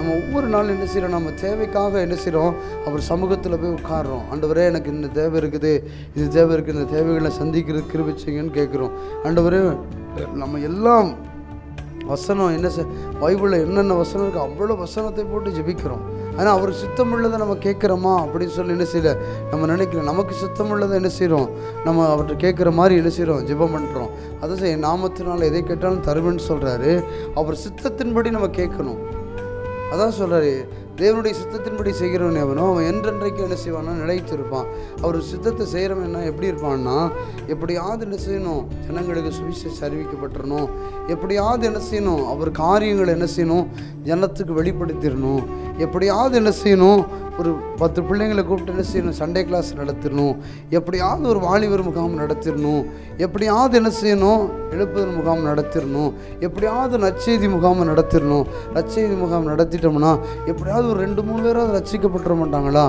நம்ம ஒவ்வொரு நாளும் என்ன செய்கிறோம், நம்ம தேவைக்காக என்ன செய்கிறோம், அவர் சமூகத்தில் போய் உட்காடுறோம். ஆண்டவரே எனக்கு இந்த தேவை இருக்குது, இது தேவை இருக்குது, இந்த தேவைகளை சந்திக்கிறது கிருபை செய்யுங்கன்னு கேட்குறோம். ஆண்டவரே நம்ம எல்லாம் வசனம் என்ன பைபிளில் என்னென்ன வசனம் இருக்குது அவ்வளோ வசனத்தை போட்டு ஜெபிக்கிறோம். ஆனால் அவருக்கு சித்தமுள்ளதை நம்ம கேட்குறோமா அப்படின்னு சொல்லி என்ன செய்யல நம்ம நினைக்கிறோம். நமக்கு சித்தமுள்ளதை என்ன செய்கிறோம், நம்ம அவர்கிட்ட கேட்குற மாதிரி என்ன செய்கிறோம், ஜெபம் பண்ணுறோம். அதை என் நாமத்தினால் எதை கேட்டாலும் தருவேன்னு சொல்கிறாரு. அவர் சித்தத்தின்படி நம்ம கேட்கணும். அதான் சொல்கிறாரு, தேவனுடைய சித்தத்தின்படி செய்கிறவன் எவனோ அவன் என்றென்றைக்கு என்ன செய்வான்னா நிலைத்து இருப்பான். அவர் சித்தத்தை செய்கிறவன் என்ன எப்படி இருப்பான்னா, எப்படியாவது என்ன செய்யணும், ஜனங்களுக்கு சுவிசேஷம் அறிவிக்கப்பட்டுறணும், எப்படியாவது என்ன செய்யணும், அவர் காரியங்களை என்ன செய்யணும், ஜனத்துக்கு வெளிப்படுத்திடணும், எப்படியாவது என்ன செய்யணும், ஒரு 10 பிள்ளைங்களை கூப்பிட்டு என்ன செய்யணும், சண்டே கிளாஸ் நடத்திடணும், எப்படியாவது ஒரு வாலிபர் முகாம் நடத்திடணும், எப்படியாவது என்ன செய்யணும், எழுப்புதல் முகாம் நடத்திடணும், எப்படியாவது நற்செய்தி முகாம் நடத்திடணும். நற்செய்தி முகாம் நடத்திட்டோம்னா எப்படியாவது ஒரு 2-3 பேராவது ரட்சிக்கப்பட்டுற மாட்டாங்களா?